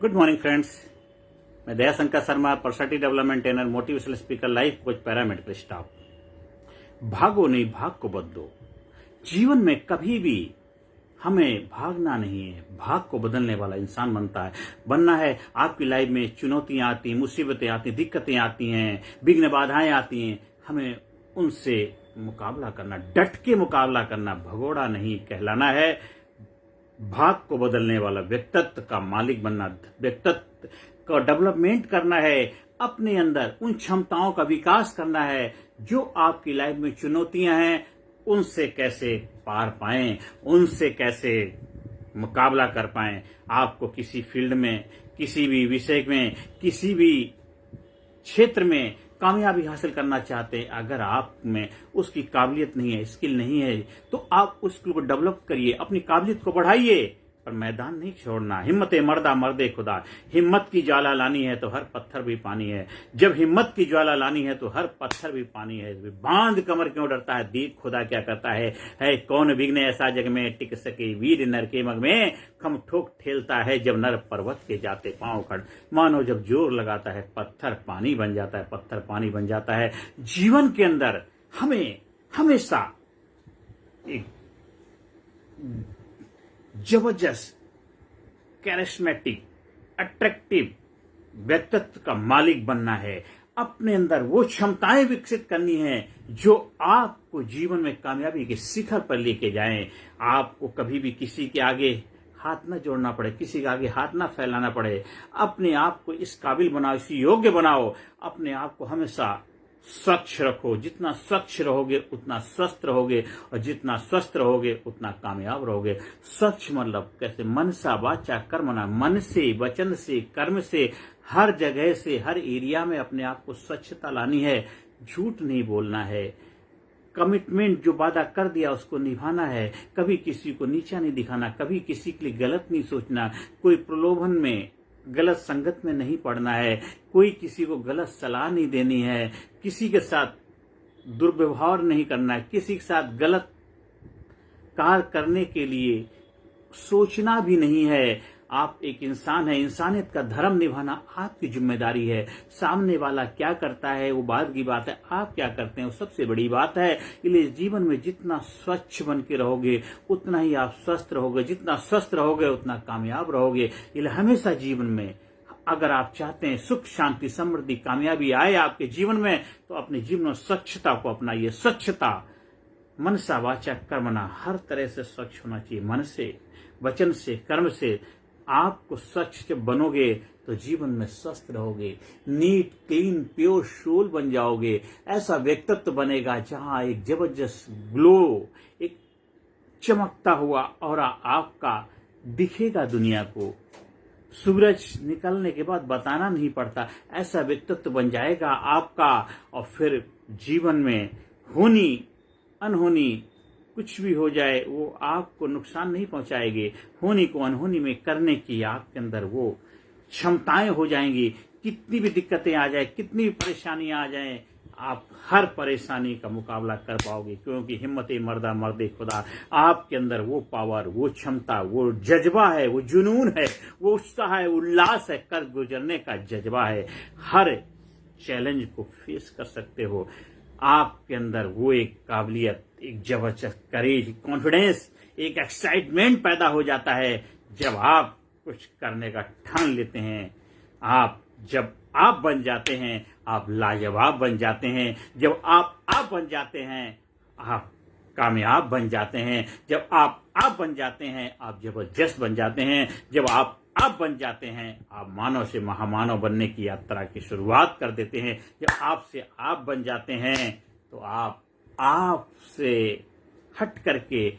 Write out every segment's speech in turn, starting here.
Good morning friends. मैं Dayashankar Sharma, personality development trainer, motivational speaker, life coach, paramedical staff. भागो नहीं, भाग को बदलो। जीवन में कभी भी हमें भागना नहीं है, भाग को बदलने वाला इंसान बनना है। आपकी लाइफ में चुनौतियां आती, मुसीबतें आती, दिक्कतें आती हैं, विघ्न बाधाएं आती हैं। हमें उनसे मुकाबला करना, डट के मुकाबला करना, भगोड़ा नहीं कहलाना है। भाग को बदलने वाला व्यक्तित्व का मालिक बनना, व्यक्तित्व का डेवलपमेंट करना है। अपने अंदर उन क्षमताओं का विकास करना है जो आपकी लाइफ में चुनौतियां हैं, उनसे कैसे पार पाएं, उनसे कैसे मुकाबला कर पाएं। आपको किसी फील्ड में, किसी भी विषय में, किसी भी क्षेत्र में कामयाबी हासिल करना चाहते हैं, अगर आप में उसकी काबिलियत नहीं है, स्किल नहीं है, तो आप उस स्किल को डेवलप करिए, अपनी काबिलियत को बढ़ाइए, पर मैदान नहीं छोड़ना। हिम्मत मर्दा मर्दे खुदा। हिम्मत की ज्वाला लानी है तो हर पत्थर भी पानी है। जब हिम्मत की ज्वाला लानी है तो हर पत्थर भी पानी है। बांध कमर क्यों डरता है, देख खुदा क्या करता है कौन विघ्न ऐसा जग में टिक सके, वीर नर के मग में खम ठोक ठेलता है। जब नर पर्वत के जाते पांव खड़, मानो जब जोर लगाता है पत्थर पानी बन जाता है, पत्थर पानी बन जाता है। जीवन के अंदर हमें हमेशा एक जबरदस्त, कैरिस्मेटिक, अट्रैक्टिव व्यक्तित्व का मालिक बनना है। अपने अंदर वो क्षमताएं विकसित करनी है जो आपको जीवन में कामयाबी के शिखर पर लेके जाएं। आपको कभी भी किसी के आगे हाथ न जोड़ना पड़े, किसी के आगे हाथ न फैलाना पड़े। अपने आप को इस काबिल बनाओ, इस योग्य बनाओ। अपने आप को हमेशा स्वच्छ रखो। जितना स्वच्छ रहोगे उतना स्वस्थ रहोगे, और जितना स्वस्थ रहोगे उतना कामयाब रहोगे। स्वच्छ मतलब कैसे? मनसा वाचा कर्मणा, मन से, वचन से, कर्म से, हर जगह से, हर एरिया में अपने आप को स्वच्छता लानी है। झूठ नहीं बोलना है। कमिटमेंट जो वादा कर दिया उसको निभाना है। कभी किसी को नीचा नहीं दिखाना, कभी किसी के लिए गलत नहीं सोचना, कोई प्रलोभन में, गलत संगत में नहीं पड़ना है, कोई किसी को गलत सलाह नहीं देनी है, किसी के साथ दुर्व्यवहार नहीं करना है, किसी के साथ गलत कार्य करने के लिए सोचना भी नहीं है। आप एक इंसान है, इंसानियत का धर्म निभाना आपकी जिम्मेदारी है। सामने वाला क्या करता है वो बाद की बात है, आप क्या करते हैं वो सबसे बड़ी बात है। इसलिए जीवन में जितना स्वच्छ बन के रहोगे उतना ही आप स्वस्थ रहोगे, जितना स्वस्थ रहोगे उतना कामयाब रहोगे। इसलिए हमेशा जीवन में अगर आप चाहते हैं सुख, शांति, समृद्धि, कामयाबी आए आपके जीवन में, तो अपने जीवन में स्वच्छता को अपनाइए। स्वच्छता मनसा वाचा कर्मणा, हर तरह से स्वच्छ होना चाहिए। मन से, वचन से, कर्म से। आपको स्वच्छ जब बनोगे तो जीवन में स्वस्थ रहोगे, नीट, क्लीन, प्योर सोल बन जाओगे। ऐसा व्यक्तित्व बनेगा जहां एक जबरदस्त ग्लो, एक चमकता हुआ ऑरा आपका दिखेगा दुनिया को। सूरज निकलने के बाद बताना नहीं पड़ता, ऐसा व्यक्तित्व बन जाएगा आपका। और फिर जीवन में होनी अनहोनी कुछ भी हो जाए वो आपको नुकसान नहीं पहुंचाएगी। होनी को अनहोनी में करने की आपके अंदर वो क्षमताएं हो जाएंगी। कितनी भी दिक्कतें आ जाए, कितनी भी परेशानियां आ जाएं, आप हर परेशानी का मुकाबला कर पाओगे, क्योंकि हिम्मत मर्दा मर्दे खुदा। आपके अंदर वो पावर, वो क्षमता, वो जज्बा है, वो जुनून है, वो उत्साह है, उल्लास है, कर गुजरने का जज्बा है। हर चैलेंज को फेस कर सकते हो। आपके अंदर वो एक काबिलियत, एक जबरदस्त करेज, कॉन्फिडेंस, एक एक्साइटमेंट पैदा हो जाता है जब आप कुछ करने का ठान लेते हैं। जब आप बन जाते हैं, आप लाजवाब बन जाते हैं। जब आप बन जाते हैं, आप कामयाब बन जाते हैं। जब आप बन जाते हैं, आप जबरदस्त बन जाते हैं। जब आप बन जाते हैं, आप मानव से महामानव बनने की यात्रा की शुरुआत कर देते हैं। जब आपसे आप बन जाते हैं तो आपसे हट करके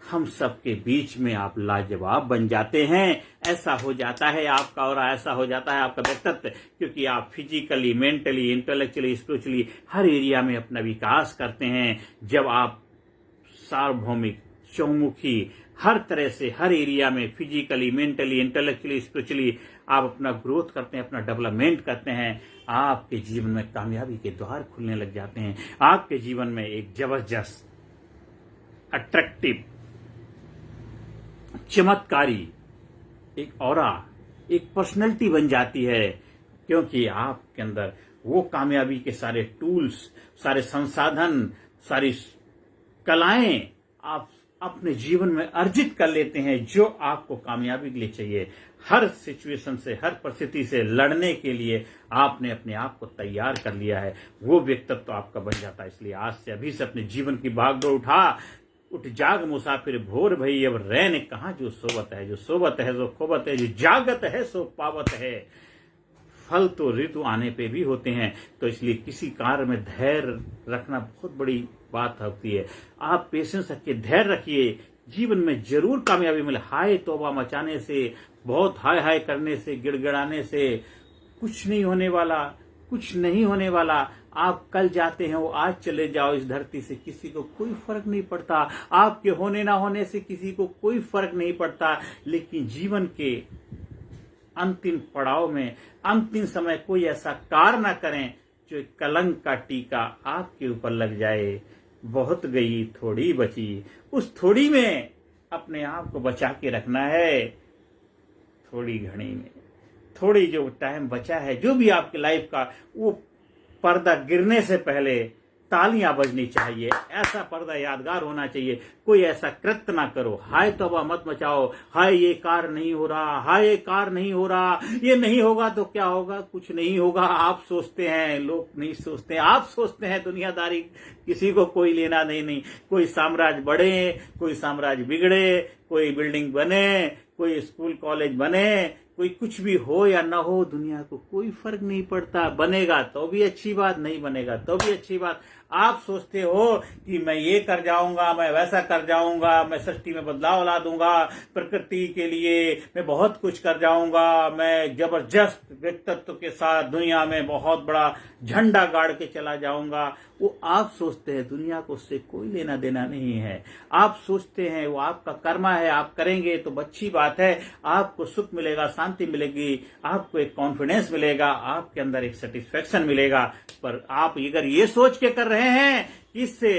हम सबके बीच में आप लाजवाब बन जाते हैं। ऐसा हो जाता है आपका, और ऐसा हो जाता है आपका व्यक्तित्व, क्योंकि आप फिजिकली, मेंटली, इंटेलेक्चुअली, स्पिरिचुअली हर एरिया में अपना विकास करते हैं। जब आप सार्वभौमिक, चौमुखी, हर तरह से, हर एरिया में फिजिकली, मेंटली, इंटेलेक्चुअली, स्पिरिचुअली आप अपना ग्रोथ करते हैं, अपना डेवलपमेंट करते हैं, आपके जीवन में कामयाबी के द्वार खुलने लग जाते हैं। आपके जीवन में एक जबरदस्त, अट्रैक्टिव, चमत्कारी एक ऑरा, एक पर्सनैलिटी बन जाती है, क्योंकि आपके अंदर वो कामयाबी के सारे टूल्स, सारे संसाधन, सारी कलाएं आप अपने जीवन में अर्जित कर लेते हैं जो आपको कामयाबी के लिए चाहिए। हर सिचुएशन से, हर परिस्थिति से लड़ने के लिए आपने अपने आप को तैयार कर लिया है, वो व्यक्तित्व तो आपका बन जाता है। इसलिए आज से, अभी से अपने जीवन की भागदौड़ उठ जाग मुसाफिर भोर भई, अब रैन कहाँ जो सोवत है, जो सोवत है जो खोवत है, जो जागत है सो पावत है। फल तो ऋतु आने पे भी होते हैं, तो इसलिए किसी कार्य में धैर्य रखना बहुत बड़ी बात होती है। आप पेशेंस रखिए, धैर्य रखिए, जीवन में जरूर कामयाबी मिले। हाय तौबा मचाने से, बहुत हाय हाय करने से, गिड़गिड़ाने से कुछ नहीं होने वाला, कुछ नहीं होने वाला। आप कल जाते हैं, वो आज चले जाओ इस धरती से, किसी को कोई फर्क नहीं पड़ता। आपके होने ना होने से किसी को कोई फर्क नहीं पड़ता, लेकिन जीवन के अंतिम पड़ाव में, अंतिम समय कोई ऐसा कार्य ना करें जो एक कलंक का टीका आपके ऊपर लग जाए। बहुत गई थोड़ी बची, उस थोड़ी में अपने आप को बचा के रखना है। थोड़ी घड़ी में, थोड़ी जो टाइम बचा है, जो भी आपकी लाइफ का, वो पर्दा गिरने से पहले तालियां बजनी चाहिए। ऐसा पर्दा यादगार होना चाहिए। कोई ऐसा कृत्य ना करो, हाय तौबा मत मचाओ, हाय ये कार्य नहीं हो रहा, हाय ये कार्य नहीं हो रहा, ये नहीं होगा तो क्या होगा, कुछ नहीं होगा। आप सोचते हैं, लोग नहीं सोचते, आप सोचते हैं। दुनियादारी किसी को कोई लेना नहीं। कोई साम्राज्य बढ़े, कोई साम्राज्य बिगड़े, कोई बिल्डिंग बने, कोई स्कूल कॉलेज बने, कोई कुछ भी हो या ना हो, दुनिया को कोई फर्क नहीं पड़ता। बनेगा तो भी अच्छी बात, नहीं बनेगा तो भी अच्छी बात। आप सोचते हो कि मैं ये कर जाऊंगा, मैं वैसा कर जाऊंगा, मैं सृष्टि में बदलाव ला दूंगा, प्रकृति के लिए मैं बहुत कुछ कर जाऊंगा, मैं जबरदस्त व्यक्तित्व के साथ दुनिया में बहुत बड़ा झंडा गाड़ के चला जाऊंगा। वो आप सोचते हैं, दुनिया को उससे कोई लेना देना नहीं है। आप सोचते हैं, वो आपका कर्मा है, आप करेंगे तो अच्छी बात है। आपको सुख मिलेगा, शांति मिलेगी, आपको एक कॉन्फिडेंस मिलेगा, आपके अंदर एक सेटिस्फेक्शन मिलेगा। पर आप अगर ये सोच के कर रहे हैं कि इससे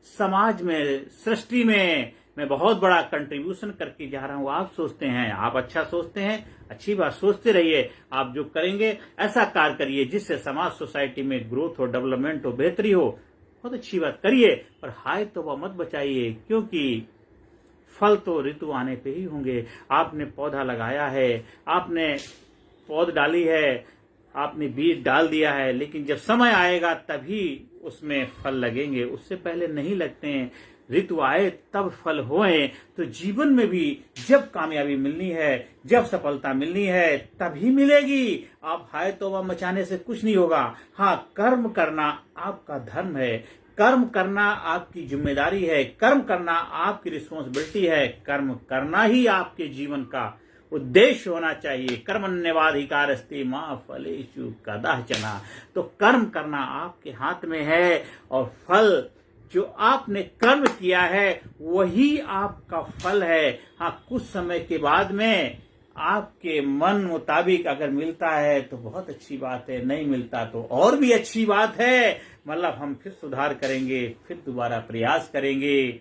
समाज में, सृष्टि में मैं बहुत बड़ा कंट्रीब्यूशन करके जा रहा हूं, आप सोचते हैं, आप अच्छा सोचते हैं, अच्छी बात, सोचते रहिए। आप जो करेंगे ऐसा कार्य करिए जिससे समाज, सोसाइटी में ग्रोथ हो, डेवलपमेंट हो, बेहतरी हो। बहुत अच्छी बात करिए, पर हाय तौबा मत बचाइए, क्योंकि फल तो ऋतु आने पे ही होंगे। आपने पौधा लगाया है, आपने पौध डाली है, आपने बीज डाल दिया है, लेकिन जब समय आएगा तभी उसमें फल लगेंगे, उससे पहले नहीं लगते हैं। ऋतु आए तब फल होए। तो जीवन में भी जब कामयाबी मिलनी है, जब सफलता मिलनी है, तभी मिलेगी। आप हाय तौबा मचाने से कुछ नहीं होगा। हाँ, कर्म करना आपका धर्म है, कर्म करना आपकी जिम्मेदारी है, कर्म करना आपकी रिस्पॉन्सिबिलिटी है। कर्म करना ही आपके जीवन का उद्देश्य होना चाहिए। कर्मण्येवाधिकारस्ते मा फलेषु कदाचन। तो कर्म करना आपके हाथ में है, और फल जो आपने कर्म किया है वही आपका फल है। हाँ, कुछ समय के बाद में आपके मन मुताबिक अगर मिलता है तो बहुत अच्छी बात है, नहीं मिलता तो और भी अच्छी बात है। मतलब हम फिर सुधार करेंगे, फिर दोबारा प्रयास करेंगे,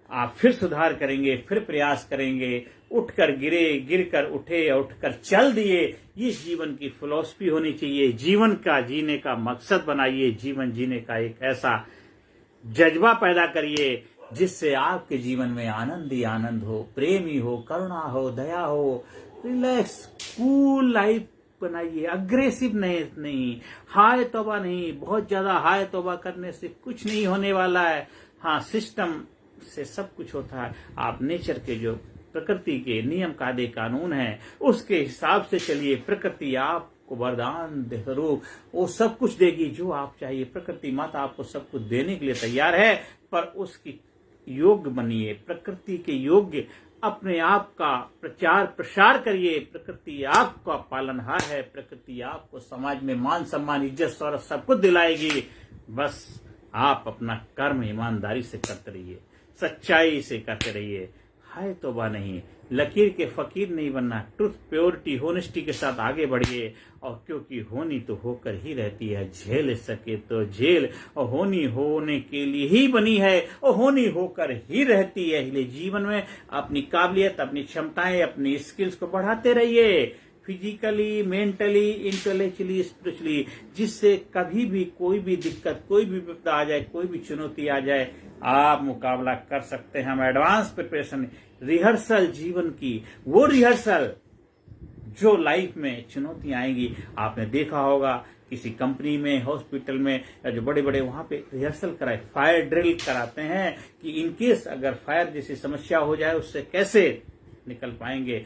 आप फिर सुधार करेंगे, फिर प्रयास करेंगे। उठकर गिरे, गिरकर उठे, उठकर चल दिए। ये जीवन की फिलॉसफी होनी चाहिए। जीवन का जीने का मकसद बनाइए। जीवन जीने का एक ऐसा जज्बा पैदा करिए जिससे आपके जीवन में आनंद ही आनंद हो, प्रेम ही हो, करुणा हो, दया हो। रिलैक्स, कूल लाइफ बनाइए। अग्रेसिव नहीं, हाय तौबा नहीं। बहुत ज्यादा हाय तौबा करने से कुछ नहीं होने वाला है। हाँ, सिस्टम से सब कुछ होता है। आप नेचर के, जो प्रकृति के नियम कायदे कानून हैं, उसके हिसाब से चलिए। प्रकृति आपको वरदान स्वरूप वो सब कुछ देगी जो आप चाहिए। प्रकृति माता आपको सब कुछ देने के लिए तैयार है, पर उसकी योग्य बनिए, प्रकृति के योग्य अपने आप का प्रचार प्रसार करिए। प्रकृति आपका पालनहार है। प्रकृति आपको समाज में मान सम्मान, इज्जत, शौहरत सब कुछ दिलाएगी। बस आप अपना कर्म ईमानदारी से करते रहिए, सच्चाई से करते रहिए। हाय तौबा नहीं, लकीर के फकीर नहीं बनना, ट्रुथ, प्योरिटी, होनेस्टी के साथ आगे बढ़िए। और क्योंकि होनी तो होकर ही रहती है, झेल सके तो झेल, और होनी होने के लिए ही बनी है और होनी होकर ही रहती है। इसलिए जीवन में अपनी काबिलियत, अपनी क्षमताएं, अपनी स्किल्स को बढ़ाते रहिए, फिजिकली, मेंटली, इंटेलेक्चुअली, स्पिरिचुअली, जिससे कभी भी कोई भी दिक्कत, कोई भी विपदा आ जाए, कोई भी चुनौती आ जाए, आप मुकाबला कर सकते हैं। हम एडवांस प्रिपरेशन, रिहर्सल जीवन की, वो रिहर्सल जो लाइफ में चुनौतियां आएंगी। आपने देखा होगा किसी कंपनी में, हॉस्पिटल में, या जो बड़े बड़े वहां पे रिहर्सल कराए, फायर ड्रिल कराते हैं कि इनकेस अगर फायर जैसी समस्या हो जाए उससे कैसे निकल पाएंगे।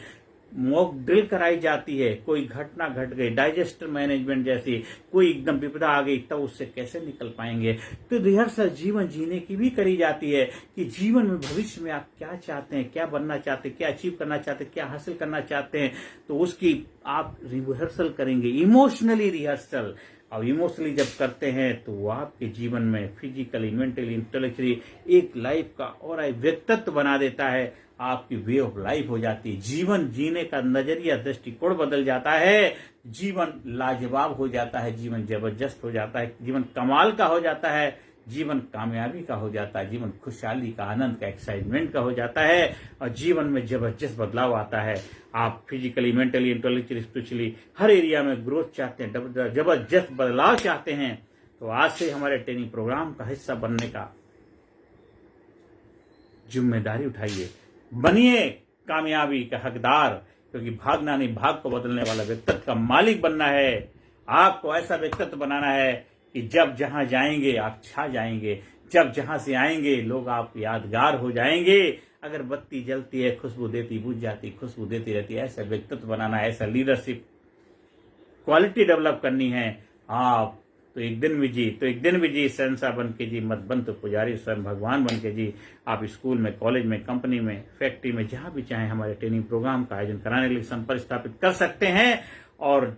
मॉक ड्रिल कराई जाती है, कोई घटना घट गई, डाइजेस्टर मैनेजमेंट जैसी कोई एकदम विपदा आ गई, तब उससे कैसे निकल पाएंगे। तो रिहर्सल जीवन जीने की भी करी जाती है कि जीवन में भविष्य में आप क्या चाहते हैं, क्या बनना चाहते हैं, क्या अचीव करना चाहते हैं, क्या हासिल करना चाहते हैं, तो उसकी आप रिहर्सल करेंगे, इमोशनली रिहर्सल। और इमोशनली जब करते हैं तो वो आपके जीवन में फिजिकली, मेंटली, इंटेलेक्चुअली एक लाइफ का और व्यक्तित्व बना देता है, आपकी वे ऑफ लाइफ हो जाती है। जीवन जीने का नजरिया, दृष्टिकोण बदल जाता है, जीवन लाजवाब हो जाता है, जीवन जबरदस्त हो जाता है, जीवन कमाल का हो जाता है, जीवन कामयाबी का हो जाता है, जीवन खुशहाली का, आनंद का, एक्साइटमेंट का हो जाता है, और जीवन में जबरदस्त बदलाव आता है। आप फिजिकली, मेंटली, इंटेलेक्चुअली, स्पिरिचुअली हर एरिया में ग्रोथ चाहते हैं, जबरदस्त बदलाव चाहते हैं, तो आज से हमारे ट्रेनिंग प्रोग्राम का हिस्सा बनने का जिम्मेदारी उठाइए, बनिए कामयाबी का हकदार। क्योंकि भागना नहीं, भाग को बदलने वाला व्यक्तित्व का मालिक बनना है। आपको ऐसा व्यक्तित्व बनाना है कि जब जहां जाएंगे आप छा जाएंगे, जब जहां से आएंगे लोग आप यादगार हो जाएंगे। अगर बत्ती जलती है, खुशबू देती बुझ जाती, खुशबू देती रहती है, ऐसा व्यक्तित्व बनाना है, ऐसा लीडरशिप क्वालिटी डेवलप करनी है आप। तो एक दिन भी जी शहंशाह बन के जी, मत बन तो पुजारी, स्वयं भगवान बन के जी। आप स्कूल में, कॉलेज में, कंपनी में, फैक्ट्री में, जहां भी चाहें हमारे ट्रेनिंग प्रोग्राम का आयोजन कराने के लिए संपर्क स्थापित कर सकते हैं। और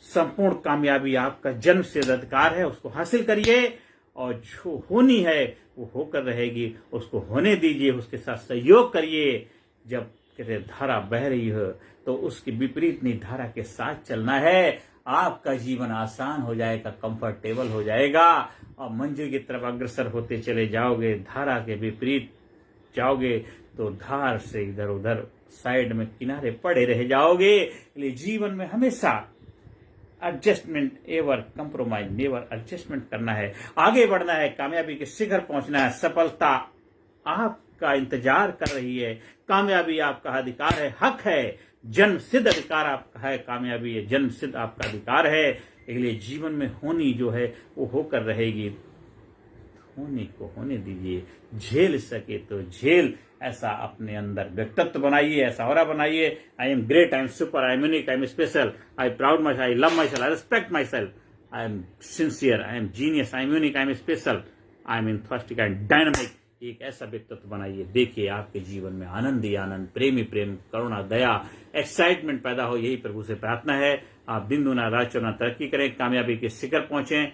संपूर्ण कामयाबी आपका जन्म सिद्ध अधिकार है, उसको हासिल करिए, और जो होनी है वो होकर रहेगी, उसको होने दीजिए, उसके साथ सहयोग करिए। जब कहते धारा बह रही हो तो उसकी विपरीत नहीं, धारा के साथ चलना है। आपका जीवन आसान हो जाएगा, कंफर्टेबल हो जाएगा, और मंजिल की तरफ अग्रसर होते चले जाओगे। धारा के विपरीत जाओगे तो धार से इधर उधर साइड में किनारे पड़े रह जाओगे। इसलिए जीवन में हमेशा adjustment, ever compromise never, adjustment करना है, आगे बढ़ना है, कामयाबी के शिखर पहुंचना है। सफलता आपका इंतजार कर रही है, कामयाबी आपका अधिकार है, हक है, जन्म सिद्ध अधिकार आपका है। कामयाबी है जन्म सिद्ध आपका अधिकार है। इसलिए जीवन में होनी जो है वो होकर रहेगी, होने को होने दीजिए, झेल सके तो झेल, ऐसा अपने अंदर व्यक्तित्व बनाइए, ऐसा औरा बनाइए। I am great, I am super, I am unique, I am special, I proud my, I love my self, I respect my self, I am sincere, I am genius, I am unique, I am special, I am enthusiastic and dynamic. एक ऐसा व्यक्तित्व बनाइए, देखिए आपके जीवन में आनंद ही आनंद, प्रेम ही प्रेम, करुणा, दया, excitement पैदा हो। यही प्रभु से प्रार्थना है। आप दिन दुना रात चौना तरक्की करें, कामयाबी के शिखर पहुंचे,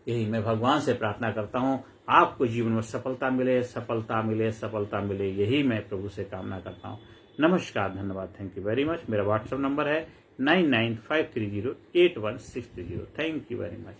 यही मैं भगवान से प्रार्थना करता हूं। आपको जीवन में सफलता मिले, सफलता मिले, सफलता मिले, यही मैं प्रभु से कामना करता हूं। नमस्कार, धन्यवाद, थैंक यू वेरी मच। मेरा व्हाट्सएप नंबर है 9953081630। Thank you very much.